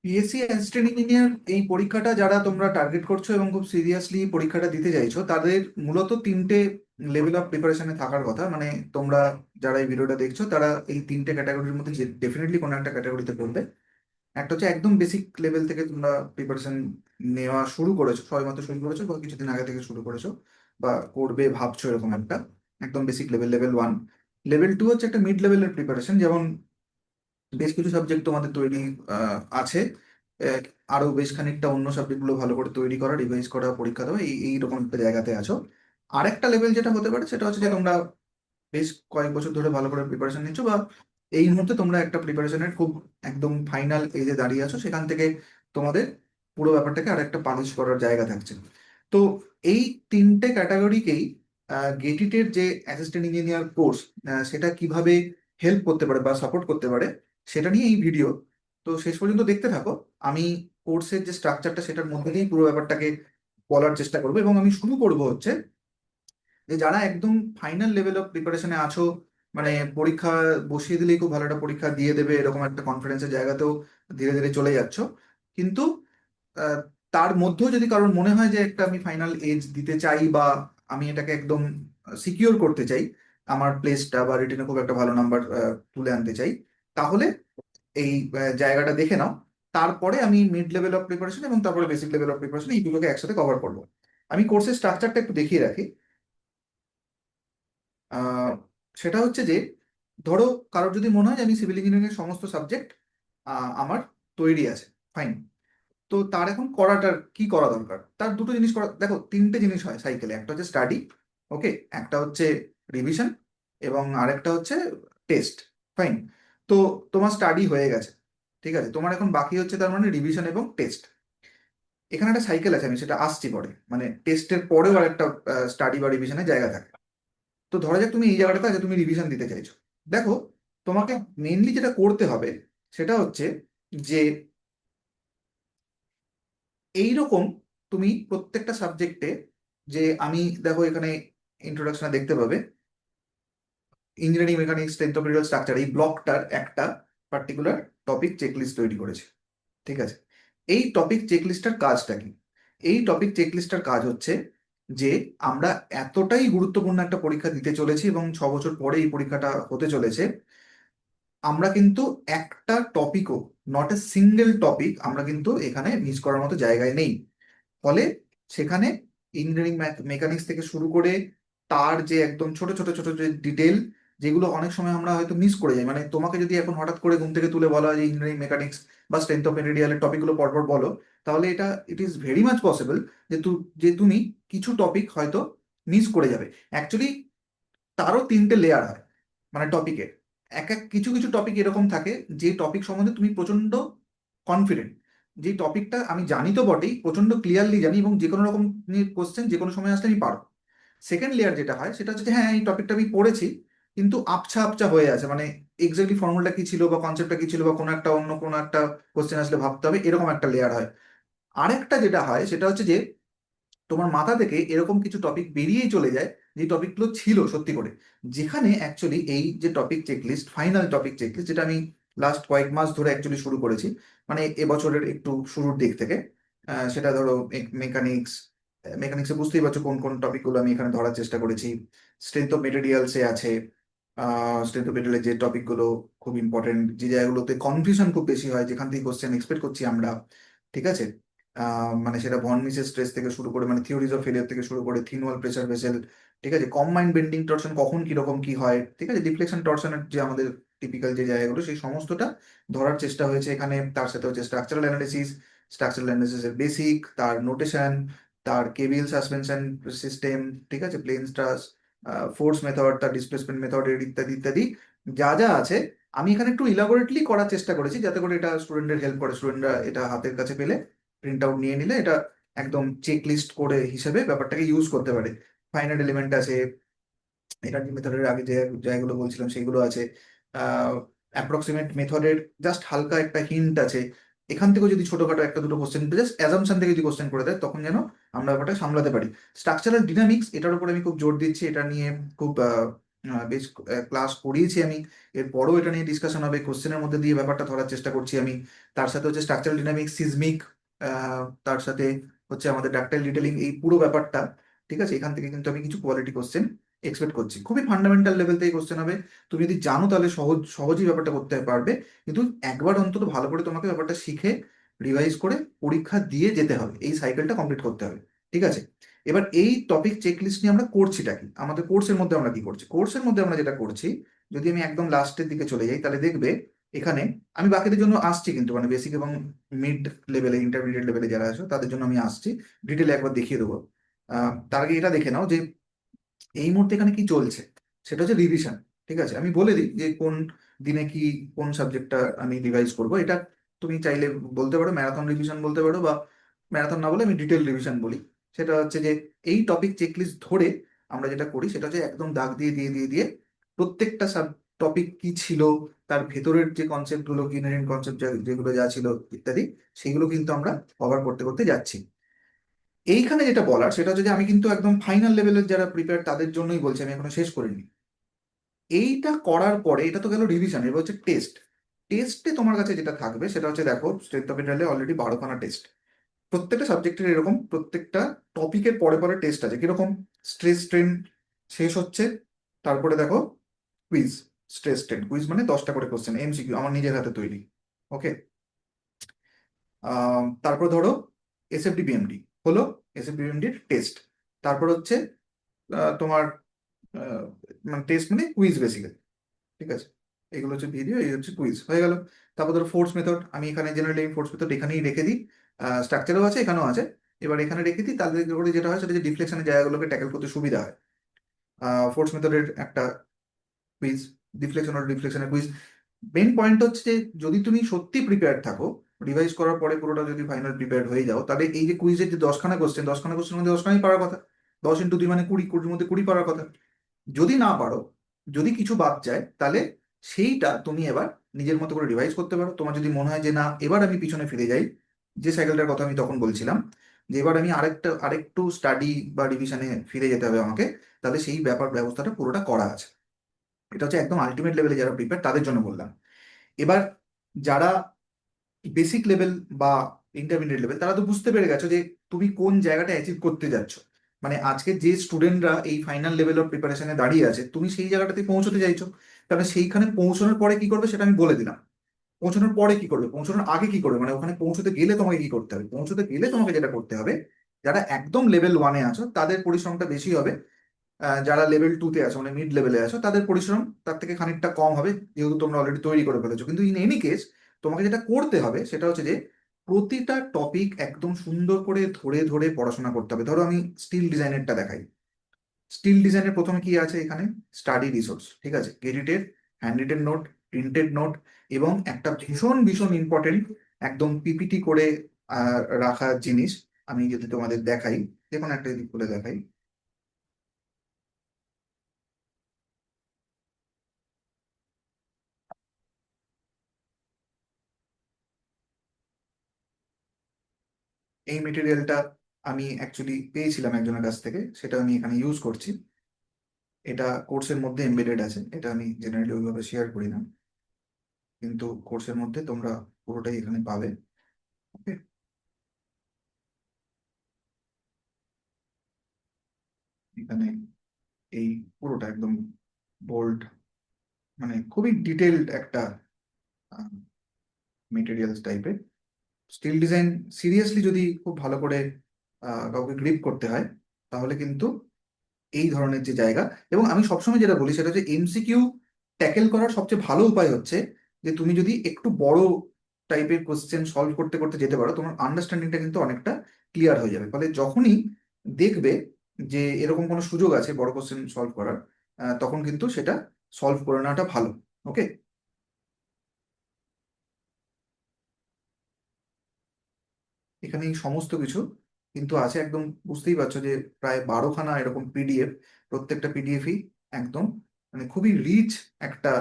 PSC assistant engineer এই পরীক্ষাটা যারা তোমরা টার্গেট করছো এবং খুব সিরিয়াসলি পরীক্ষাটা দিতে চাইছো, তাদের মূলত তিনটে লেভেল অফ প্রিপারেশনে থাকার কথা। মানে তোমরা যারা এই ভিডিওটা দেখছো তারা এই তিনটে ক্যাটাগরির মধ্যে ডেফিনেটলি কোনো একটা ক্যাটাগরিতে পড়বে। একটা হচ্ছে একদম বেসিক লেভেল থেকে তোমরা প্রিপারেশন নেওয়া শুরু করেছো, সবেমাত্র শুরু করেছো বা কিছুদিন আগে থেকে শুরু করেছো বা করবে ভাবছো, এরকম একটা একদম বেসিক লেভেল, লেভেল 1। লেভেল 2 হচ্ছে একটা মিড লেভেলের প্রিপারেশন, যেমন বেশ কিছু সাবজেক্ট তোমাদের তৈরি আছে। আহ, আরো বেশ খানিকটা অন্য সাবজেক্টগুলো ভালো করে তৈরি করা, রিভাইজ করা, পরীক্ষা দেওয়া, এইরকম একটা জায়গাতে আছো। আরেকটা লেভেল যেটা হতে পারে সেটা হচ্ছে যে তোমরা বেশ কয়েক বছর ধরে ভালো করে প্রিপারেশন নিচ্ছ, বা এই মুহূর্তে তোমরা একটা প্রিপারেশনের খুব একদম ফাইনাল এজে দাঁড়িয়ে আছো, সেখান থেকে তোমাদের পুরো ব্যাপারটাকে আর একটা পালিশ করার জায়গা থাকছে। তো এই তিনটে ক্যাটাগরিকেই গেটিটের যে অ্যাসিস্ট্যান্ট ইঞ্জিনিয়ার কোর্স, সেটা কিভাবে হেল্প করতে পারে বা সাপোর্ট করতে পারে, সেটা নিয়ে এই ভিডিও। তো শেষ পর্যন্ত দেখতে থাকো। আমি কোর্সের যে স্ট্রাকচারটা সেটার মধ্যে দিয়েই পুরো ব্যাপারটাকে বলার চেষ্টা করবো, এবং আমি শুরু করবো হচ্ছে যে যারা একদম ফাইনাল লেভেল অফ প্রিপারেশনে আছো, মানে পরীক্ষা বসিয়ে দিলেই খুব ভালো একটা পরীক্ষা দিয়ে দেবে এরকম একটা কনফিডেন্সের জায়গাতেও ধীরে ধীরে চলে যাচ্ছ। কিন্তু আহ, তার মধ্যেও যদি কারোর মনে হয় যে একটা আমি ফাইনাল এজ দিতে চাই, বা আমি এটাকে একদম সিকিউর করতে চাই, আমার প্লেসটা বা রিটেনে খুব একটা ভালো নাম্বার তুলে আনতে চাই, তাহলে এই জায়গাটা দেখে নাও। তারপরে আমি মিড লেভেল অফ প্রিপারেশন এবং তারপরে বেসিক লেভেল অফ প্রিপারেশন এই দুটোকে একসাথে কভার করবো। আমি কোর্সের স্ট্রাকচারটা একটু দেখিয়ে রাখি। আহ, সেটা হচ্ছে যে, ধরো কারোর যদি মনে হয় যে আমি সিভিল ইঞ্জিনিয়ারিং এর সমস্ত সাবজেক্ট আমার তৈরি আছে, ফাইন। তো তার এখন করাটার কি করা দরকার, তার দুটো জিনিস করা, দেখো তিনটে জিনিস হয় সাইকেলে, একটা হচ্ছে স্টাডি, ওকে, একটা হচ্ছে রিভিশন, এবং আরেকটা হচ্ছে টেস্ট, ফাইন। তো তোমার স্টাডি হয়ে গেছে, ঠিক আছে, তোমার এখন বাকি হচ্ছে তার মানে রিভিশন এবং টেস্ট। এখানে একটা সাইকেল আছে, আমি সেটা আসছি পরে, মানে টেস্টের পরেও আর একটা স্টাডি বা রিভিশনের জায়গা থাকে। তো ধরা যাক তুমি এই জায়গাটাতে আছে, তুমি রিভিশন দিতে চাইছো। দেখো, তোমাকে মেইনলি যেটা করতে হবে সেটা হচ্ছে যে এইরকম তুমি প্রত্যেকটা সাবজেক্টে, যে আমি দেখো এখানে ইন্ট্রোডাকশনে দেখতে পাবে engineering mechanics strength of material structure, এই ব্লকটার একটা পার্টিকুলার টপিক চেকলিস্ট তৈরি করেছে, ঠিক আছে। এই টপিক চেকলিস্টটার কাজটা কি? এই টপিক চেকলিস্টটার কাজ হচ্ছে যে আমরা এতটাই গুরুত্বপূর্ণ একটা পরীক্ষা দিতে চলেছি এবং 6 বছর পরে এই পরীক্ষাটা হতে চলেছে, আমরা কিন্তু একটা টপিকও, নট এ সিঙ্গেল টপিক, আমরা কিন্তু এখানে মিস করার মতো জায়গায় নেই। ফলে সেখানে ইঞ্জিনিয়ারিং মেকানিক্স থেকে শুরু করে তার যে একদম ছোট ছোট ছোট যে ডিটেল, যেগুলো অনেক সময় আমরা হয়তো মিস করে যাই, মানে তোমাকে যদি এখন হঠাৎ করে ঘুম থেকে তুলে বলা হয় যে ইঞ্জিনিয়ারিং মেকানিক্স বা স্ট্রেংথ অফ মেটেরিয়ালের টপিকগুলো পরপর বলো, তাহলে এটা it is very much possible যে তুমি কিছু টপিক হয়তো মিস করে যাবে। অ্যাকচুয়ালি তারও তিনটে লেয়ার হয়, মানে টপিকের এক এক কিছু কিছু টপিক এরকম থাকে যে টপিক সম্বন্ধে তুমি প্রচন্ড কনফিডেন্ট, যে টপিকটা আমি জানি তো বটেই, প্রচন্ড ক্লিয়ারলি জানি, এবং যে কোনো রকম কোশ্চেন যে কোনো সময় আসলে আমি পারবো। সেকেন্ড লেয়ার যেটা হয় সেটা হচ্ছে যে হ্যাঁ, এই টপিকটা আমি পড়েছি, কিন্তু আবছা আবছা হয়ে আছে, মানে এক্স্যাক্টলি ফর্মুলাটা কি ছিল বা কনসেপ্টটা কি ছিল বা কোনো একটা অন্য কোনো একটা কোশ্চেন আসলে ভাবতে হবে, এরকম একটা লেয়ার হয়। আরেকটা যেটা হয় সেটা হচ্ছে যে তোমার মাথা থেকে এরকম কিছু টপিক বেরিয়েই চলে যায়, যে টপিকগুলো ছিল সত্যি করে, যেখানে অ্যাকচুয়ালি এই যে topic checklist, final topic checklist, যেটা আমি লাস্ট কয়েক মাস ধরে অ্যাকচুয়ালি শুরু করেছি, মানে এবছরের একটু শুরুর দিক থেকে, সেটা ধরো মেকানিক্স, মেকানিক্সে বুঝতেই পারছো কোন কোন টপিকগুলো আমি এখানে ধরার চেষ্টা করেছি। স্ট্রেংথ অফ মেটেরিয়ালসে আছে, স্ট্রেংথ অফ মেটেরিয়ালের যে টপিকগুলো খুব ইম্পর্টেন্ট, যে জায়গাগুলোতে কনফিউশন খুব বেশি হয়, যেখান থেকে কোশ্চেন এক্সপেক্ট করছি আমরা, ঠিক আছে। মানে সেটা ভন মিসেস স্ট্রেস থেকে শুরু করে, মানে থিওরিজ অফ ফেলিয়ার থেকে শুরু করে থিন ওয়াল প্রেসার ভেসেল, ঠিক আছে, কম্বাইন্ড বেন্ডিং টরশন কখন কিরকম কি হয়, ঠিক আছে, ডিফ্লেকশন টরশনের যে আমাদের টিপিক্যাল যে জায়গাগুলো, সেই সমস্তটা ধরার চেষ্টা হয়েছে এখানে। তার সাথে হচ্ছে স্ট্রাকচারাল অ্যানালিসিসের বেসিক, তার নোটেশন, তার কেবিল সাসপেনশন সিস্টেম, ঠিক আছে, প্লেন স্ট্রাস, ফোর্স মেথড, তার ডিসপ্লেসমেন্ট মেথড, ইত্যাদি ইত্যাদি যা যা আছে, আমি এখানে একটু ইলাবোরেটলি করার চেষ্টা করেছি, যাতে করে এটা স্টুডেন্টের হেল্প করে, স্টুডেন্টরা এটা হাতের কাছে পেলে, প্রিন্ট আউট নিয়ে নিলে এটা একদম চেক লিস্ট করে হিসেবে ব্যাপারটাকে ইউজ করতে পারে। ফাইনাইট এলিমেন্ট আছে, এনার্জি মেথডের আগে যে জায়গাগুলো বলছিলাম সেগুলো আছে, অ্যাপ্রক্সিমেট মেথডের জাস্ট হালকা একটা হিন্ট আছে। এখান থেকেও যদি ছোটখাটো একটা দুটো কোশ্চেন, জাস্ট অ্যাজাম্পশন থেকে যদি কোশ্চেন করে দেয়, তখন যেন আমরা ব্যাপারটা সামলাতে পারি। স্ট্রাকচারাল ডিনামিক্স, এটার উপর আমি খুব জোর দিচ্ছি, এটা নিয়ে খুব বেশ ক্লাস করিয়েছি আমি। এরপরও এটা নিয়ে ডিসকাশন হবে, কোশ্চেনের মধ্যে দিয়ে ব্যাপারটা ধরার চেষ্টা করছি আমি। তার সাথে হচ্ছে স্ট্রাকচারাল ডিনামিক্স, সিজমিক, তার সাথে হচ্ছে আমাদের ডাক্টাইল ডিটেলিং, এই পুরো ব্যাপারটা। ঠিক আছে, এখান থেকে কিন্তু আমি কিছু কোয়ালিটি কোশ্চেন এক্সপেক্ট করছি। খুবই ফান্ডামেন্টাল লেভেল থেকে কোশ্চেন হবে। তুমি যদি জানো তাহলে সহজেই ব্যাপারটা করতে পারবে, কিন্তু একবার অন্তত ভালো করে তোমাকে ব্যাপারটা শিখে রিভাইজ করে পরীক্ষা দিয়ে যেতে হবে, এই সাইকেলটা কমপ্লিট করতে হবে। ঠিক আছে, এবার এই টপিক চেকলিস্ট নিয়ে আমরা করছিটা কি, আমাদের কোর্সের মধ্যে আমরা কি করছি? কোর্সের মধ্যে আমরা যেটা করছি, যদি আমি একদম লাস্টের দিকে চলে যাই তাহলে দেখবে এখানে আমি বাকিদের জন্য আসছি, কিন্তু মানে বেসিক এবং মিড লেভেলে, ইন্টারমিডিয়েট লেভেলে যারা আছে তাদের জন্য আমি আসছি, ডিটেলে একবার দেখিয়ে দেবো। তার আগে এটা দেখে নাও যে এই মুহূর্তে এখানে কি চলছে, সেটা হচ্ছে রিভিশন। ঠিক আছে, আমি বলে দিই যে কোন দিনে কি কোন সাবজেক্টটা আমি রিভাইজ করব। এটা তুমি চাইলে বলতে পারো ম্যারাথন রিভিশন বলতে পারো, বা ম্যারাথন না বলে আমি ডিটেল রিভিশন বলি। সেটা হচ্ছে যে এই টপিক চেকলিস্ট ধরে আমরা যেটা করি সেটা হচ্ছে একদম দাগ দিয়ে দিয়ে দিয়ে দিয়ে প্রত্যেকটা সাব টপিক কি ছিল, তার ভেতরের যে কনসেপ্টগুলো, ইনহেরেন্ট কনসেপ্ট যেগুলো যা ছিল ইত্যাদি, সেগুলো কিন্তু আমরা কভার করতে করতে যাচ্ছি। এইখানে যেটা বলার সেটা হচ্ছে যে আমি কিন্তু একদম ফাইনাল লেভেলের যারা প্রিপেয়ার তাদের জন্যই বলছি, আমি এখনো শেষ করিনি। এইটা করার পরে, এটা তো গেল রিভিশন, এবার হচ্ছে টেস্ট। টেস্টে তোমার কাছে যেটা থাকবে সেটা হচ্ছে, দেখো স্ট্রেংথ অফ ইন্টারনালে অলরেডি 12খানা টেস্ট। প্রত্যেকটা সাবজেক্টের এরকম প্রত্যেকটা টপিকের পরে পরে টেস্ট আছে কিরকম। স্ট্রেস স্ট্রেন শেষ হচ্ছে, তারপরে দেখো কুইজ। স্ট্রেস স্ট্রেন কুইজ মানে 10টা করে কোশ্চেন, এমসিকিউ আমার নিজের হাতে তৈরি। ওকে, তারপর ধরো এসএফডি বিএমডি হলো, এসএফডি বিএমডির টেস্ট। তারপর হচ্ছে তোমার আহ, মানে টেস্ট মানে কুইজ বেসিক্যালি। ঠিক আছে, এগুলো হচ্ছে ভিডিও, এই হচ্ছে কুইজ, হয়ে গেল। তারপর ধরো ফোর্স মেথড, আমি এখানে জেনারেলি ফোর্স মেথড এখানেই রেখে দিই, স্ট্রাকচারও আছে এখানেও আছে। এবার এখানে রেখে দিই, তাহলে করে যেটা হয় সেটা যে ডিফ্লেকশনের জায়গাগুলোকে ট্যাকেল করতে সুবিধা হয়। ফোর্স মেথডের একটা কুইজ, ডিফ্লেকশনের কুইজ। মেন পয়েন্ট হচ্ছে যে যদি তুমি সত্যি প্রিপেয়ার থাকো, রিভাইজ করার পরে পুরোটা যদি ফাইনাল প্রিপেয়ার হয়ে যাও, তাহলে এই যে কুইজের যে 10খানা কোশ্চেন, 10খানা কোশ্চেনের মধ্যে 10খানাই পারার কথা। 10 × 2 মানে 20, 20-র মধ্যে 20 পারার কথা। যদি না পারো, যদি কিছু বাদ যায়, তাহলে সেইটা তুমি এবার নিজের মতো করে রিভাইজ করতে পারো। তোমার যদি মনে হয় যে না, এবার আমি পিছনে ফিরে যাই, যে সাইকেলটার কথা আমি তখন বলছিলাম, যে এবার আমি আরেকটু স্টাডি বা রিভিশনে ফিরে যেতে হবে আমাকে, তাহলে সেই ব্যবস্থাটা পুরোটা করা আছে। এটা হচ্ছে একদম আলটিমেট লেভেলে যারা প্রিপেয়ার তাদের জন্য বললাম। এবার যারা বেসিক লেভেল বা ইন্টারমিডিয়েট লেভেল, তারা তো বুঝতে পেরে গেছো যে তুমি কোন জায়গাটা অ্যাচিভ করতে যাচ্ছ। মানে আজকে যে স্টুডেন্টরা এই ফাইনাল লেভেল অফ প্রিপারেশনে দাঁড়িয়ে আছে, তুমি সেই জায়গাটাতে পৌঁছতে চাইছো। তাহলে সেইখানে পৌঁছানোর পরে কি করবে সেটা আমি বলে দিলাম। পৌঁছানোর পরে কি করবে, পৌঁছানোর আগে কি করবে, মানে ওখানে পৌঁছতে গেলে তোমাকে কি করতে হবে, পৌঁছতে গেলে তোমাকে যেটা করতে হবে, যারা একদম লেভেল 1-এ আছো তাদের পরিশ্রমটা বেশি হবে। যারা লেভেল 2-তে আছো মানে মিড লেভেলে আছো, তাদের পরিশ্রম তার থেকে খানিকটা কম হবে, যেহেতু তোমরা অলরেডি তৈরি করে ফেলেছো। কিন্তু ইন এনি কেস তোমাকে যেটা করতে হবে সেটা হচ্ছে যে প্রতিটা টপিক একদম সুন্দর করে ধরে ধরে পড়াশোনা করতে হবে। ধরো আমি স্টিল ডিজাইনেরটা দেখাই। স্টিল ডিজাইনের প্রথমে কি আছে এখানে, স্টাডি রিসোর্স। ঠিক আছে, edited, hand written note, printed note, এবং একটা ভীষণ ভীষণ ইম্পর্টেন্ট একদম পিপিটি করে রাখা জিনিস। আমি যদি তোমাদের দেখাই, দেখুন একটা যদি খুলে দেখাই, এই মেটেরিয়ালটা আমি অ্যাকচুয়ালি পেয়েছিলাম একজনের কাছ থেকে, সেটা আমি এখানে ইউজ করছি। এটা কোর্সের মধ্যে এমবেডেড আছে, এটা আমি জেনারেলি ওইভাবে শেয়ার করি না, কিন্তু কোর্সের মধ্যে তোমরা পুরোটাই এখানে পাবে। ওকে, এখানে এই পুরোটা একদম বোল্ড, মানে খুবই ডিটেলড একটা মেটেরিয়ালস টাইপের। স্টিল ডিজাইন সিরিয়াসলি যদি খুব ভালো করে কাউকে গ্রিপ করতে হয়, তাহলে কিন্তু এই ধরনের যে জায়গা, এবং আমি সবসময় যেটা বলি সেটা হচ্ছে এমসিকিউ ট্যাকেল করার সবচেয়ে ভালো উপায় হচ্ছে যে তুমি যদি একটু বড় টাইপের কোশ্চেন সলভ করতে করতে যেতে পারো, তোমার আন্ডারস্ট্যান্ডিংটা কিন্তু অনেকটা ক্লিয়ার হয়ে যাবে। ফলে যখনই দেখবে যে এরকম কোনো সুযোগ আছে বড় কোশ্চেন সলভ করার, তখন কিন্তু সেটা সলভ করে নেওয়াটা ভালো। ওকে, এখানে এই সমস্ত কিছু কিন্তু আছে একদম, বুঝতেই পারছো যে প্রায় 12খানা এরকম পিডিএফ। প্রত্যেকটা পিডিএফই একদম মানে খুবই রিচ একটা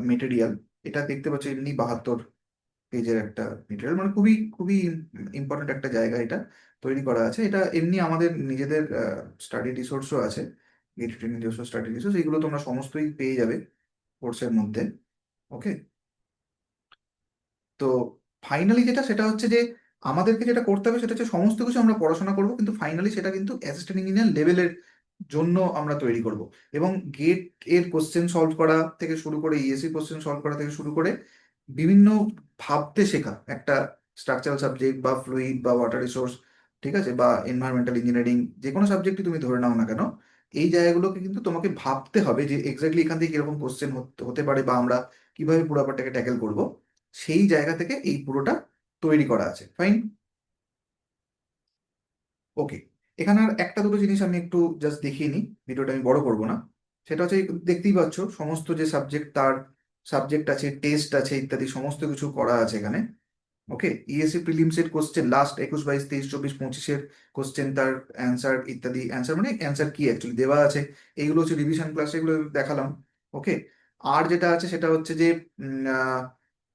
মেটেরিয়াল। এটা দেখতে পাচ্ছ এমনি 72 পেজের একটা মেটেরিয়াল, মানে খুবই খুবই ইম্পর্টেন্ট একটা জায়গা এটা তৈরি করা আছে। এটা এমনি আমাদের নিজেদের স্টাডি রিসোর্সও আছে, গেটেড নিজস্ব স্ট্র্যাটেজি, সেইগুলো তোমরা সমস্তই পেয়ে যাবে কোর্সের মধ্যে। ওকে, তো ফাইনালি যেটা সেটা হচ্ছে যে আমাদেরকে যেটা করতে হবে সেটা হচ্ছে সমস্ত কিছু আমরা পড়াশোনা করব, কিন্তু ফাইনালি সেটা কিন্তু অ্যাসিস্ট্যান্ট ইঞ্জিনিয়ার লেভেলের জন্য আমরা তৈরি করব। এবং গেট এর কোশ্চেন সলভ করা থেকে শুরু করে, ইএসসি কোশ্চেন সলভ করা থেকে শুরু করে বিভিন্ন ভাবতে শেখা একটা স্ট্রাকচারাল সাবজেক্ট বা ফ্লুইড বা ওয়াটার রিসোর্স, ঠিক আছে, বা এনভায়রনমেন্টাল ইঞ্জিনিয়ারিং, যে কোনো সাবজেক্টই তুমি ধরে নাও না কেন, এই জায়গাগুলোকে কিন্তু তোমাকে ভাবতে হবে যে এক্স্যাক্টলি এখান থেকে কিরকম কোশ্চেন হতে পারে বা আমরা কিভাবে পুরো ব্যাপারটাকে ট্যাকেল করব। সেই জায়গা থেকে এই পুরোটা তৈরি করা আছে। ফাইন, ওকে। এখানে আর একটা দুটো জিনিস আমি একটু জাস্ট দেখিয়ে নিই, ভিডিওটা আমি বড় করব না। সেটা হচ্ছে দেখতেই পাচ্ছ সমস্ত যে সাবজেক্ট, তার সাবজেক্ট আছে, টেস্ট আছে, ইত্যাদি সমস্ত কিছু করা আছে এখানে। ওকে, ইএসসি প্রিলিমস এর কোশ্চেন লাস্ট 21, 22, 23, 24, 25-এর কোশ্চেন, তার অ্যান্সার ইত্যাদি, অ্যান্সার মানে অ্যান্সার কি অ্যাকচুয়ালি দেওয়া আছে, এইগুলো হচ্ছে রিভিশন ক্লাস, এগুলো দেখালাম। ওকে, আর যেটা আছে সেটা হচ্ছে যে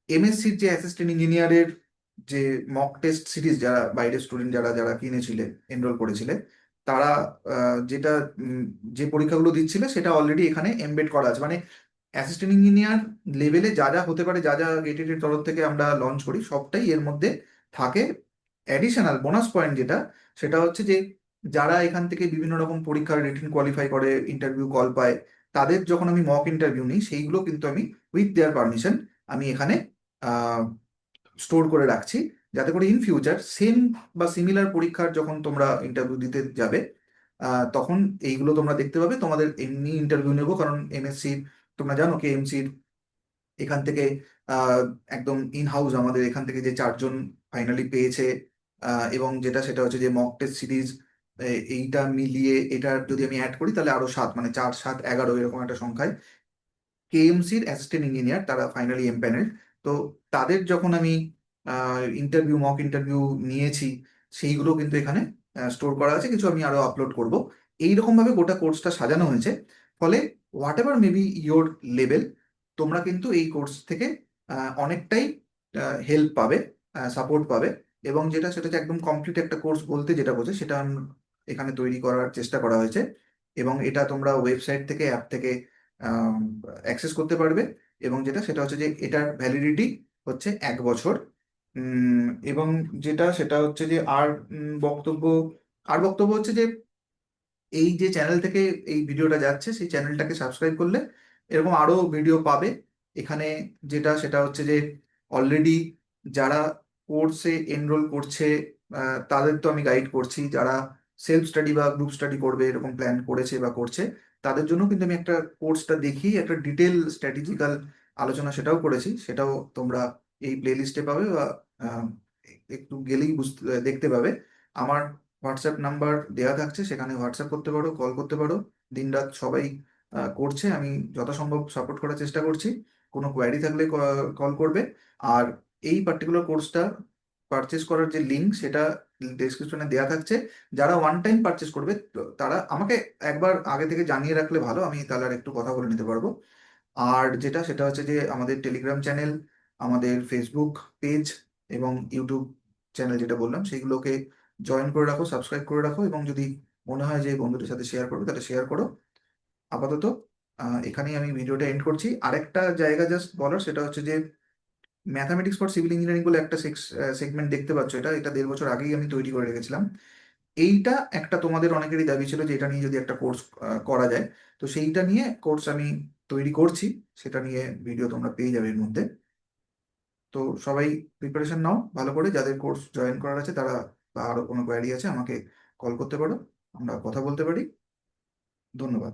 এমএসসির যে অ্যাসিস্ট্যান্ট ইঞ্জিনিয়ারের যে মক টেস্ট সিরিজ, যারা বাইরের স্টুডেন্ট যারা যারা কিনেছিলে, এনরোল করেছিলে, তারা যেটা যে পরীক্ষাগুলো দিচ্ছিলে সেটা অলরেডি এখানে এমবেড করা আছে। মানে অ্যাসিস্ট্যান্ট ইঞ্জিনিয়ার লেভেলে যা যা হতে পারে, যা যা গেটেড এর তরফ থেকে আমরা লঞ্চ করি, সবটাই এর মধ্যে থাকে। অ্যাডিশনাল বোনাস পয়েন্ট যেটা, সেটা হচ্ছে যে যারা এখান থেকে বিভিন্ন রকম পরীক্ষার রিটিন কোয়ালিফাই করে, ইন্টারভিউ কল পায়, তাদের যখন আমি মক ইন্টারভিউ নিই, সেইগুলো কিন্তু আমি উইথ দেয়ার পারমিশন আমি এখানে স্টোর করে রাখছি, যাতে করে ইন ফিউচার সেম বা সিমিলার পরীক্ষার যখন তোমরা ইন্টারভিউ দিতে যাবে, তখন এইগুলো তোমরা দেখতে পাবে। তোমাদের এমনি ইন্টারভিউ নেবো, কারণ এমএসসি তোমরা জানো কি, এমসির এখান থেকে আহ, একদম ইন হাউস আমাদের এখান থেকে যে 4 জন ফাইনালি পেয়েছে, এবং যেটা সেটা হচ্ছে যে মক টেস্ট সিরিজ এইটা মিলিয়ে এটা যদি আমি অ্যাড করি তাহলে আরো 7, মানে 4, 7, 11 এরকম একটা সংখ্যায় কেএমসির অ্যাসিস্ট্যান্ট ইঞ্জিনিয়ার তারা ফাইনালি এমপ্যানেল। তো তাদের যখন আমি ইন্টারভিউ, মক ইন্টারভিউ নিয়েছি, সেইগুলো কিন্তু এখানে স্টোর করা আছে, কিছু আমি আরো আপলোড করব। এইরকম ভাবে গোটা কোর্সটা সাজানো হয়েছে। ফলে what ever maybe your level, তোমরা কিন্তু এই কোর্স থেকে অনেকটাই হেল্প পাবে, সাপোর্ট পাবে। এবং যেটা সেটা হচ্ছে একদম কমপ্লিট একটা কোর্স বলতে যেটা বোঝে সেটা এখানে তৈরি করার চেষ্টা করা হয়েছে। এবং এটা তোমরা ওয়েবসাইট থেকে, অ্যাপ থেকে অ্যাক্সেস করতে পারবে। এবং যেটা সেটা হচ্ছে যে এটার ভ্যালিডিটি হচ্ছে 1 বছর। এবং যেটা সেটা হচ্ছে যে বক্তব্য বক্তব্য হচ্ছে যে এই যে চ্যানেল থেকে এই ভিডিওটা যাচ্ছে, সেই চ্যানেলটাকে সাবস্ক্রাইব করলে এরকম আরো ভিডিও পাবে এখানে। যেটা সেটা হচ্ছে যে অলরেডি যারা কোর্সে এনরোল করছে, তাদের তো আমি গাইড করছি। যারা সেলফ স্টাডি বা গ্রুপ স্টাডি করবে এরকম প্ল্যান করেছে বা করছে, তাদের জন্য কিন্তু আমি একটা কোর্সটা দেখি, একটা ডিটেল স্ট্র্যাটেজিক্যাল আলোচনা সেটাও করেছি। সেটাও তোমরা এই প্লে লিস্টে পাবে, বা আহ, একটু গেলেই দেখতে পাবে। আমার হোয়াটসঅ্যাপ নাম্বার দেওয়া থাকছে, সেখানে হোয়াটসঅ্যাপ করতে পারো, কল করতে পারো। দিনরাত সবাই করছে, আমি যথাসম্ভব সাপোর্ট করার চেষ্টা করছি। কোনো কোয়ারি থাকলে কল করবে। আর এই পার্টিকুলার কোর্সটা পারচেস করার যে লিঙ্ক, সেটা ডেসক্রিপশনে দেওয়া থাকছে। যারা ওয়ান টাইম পারচেস করবে, তারা আমাকে একবার আগে থেকে জানিয়ে রাখলে ভালো, আমি তাহলে আর একটু কথা বলে নিতে পারবো। আর যেটা সেটা হচ্ছে যে আমাদের টেলিগ্রাম চ্যানেল, আমাদের ফেসবুক পেজ এবং ইউটিউব চ্যানেল যেটা বললাম, সেইগুলোকে জয়েন করে রাখো, সাবস্ক্রাইব করে রাখো। এবং যদি মনে হয় যে বন্ধুদের সাথে শেয়ার করবে, তাহলে শেয়ার করো। আপাতত এখানেই আমি ভিডিওটা এন্ড করছি। আরেকটা জায়গা জাস্ট বলার, সেটা হচ্ছে যে ম্যাথামেটিক্স ফর সিভিল ইঞ্জিনিয়ারিং বলে একটা সেগমেন্ট দেখতে পাচ্ছ, এটা এটা 1.5 বছর আগেই আমি তৈরি করে রেখেছিলাম। এইটা একটা তোমাদের অনেকেরই দাবি ছিল যে এটা নিয়ে যদি একটা কোর্স করা যায়, তো সেইটা নিয়ে কোর্স আমি তৈরি করছি। সেটা নিয়ে ভিডিও তোমরা পেয়ে যাবে এর মধ্যে। তো সবাই প্রিপারেশন নাও ভালো করে, যাদের কোর্স জয়েন করার আছে তারা, বা আরো কোনো কোয়ারি আছে আমাকে কল করতে পারো, আমরা কথা বলতে পারি। ধন্যবাদ।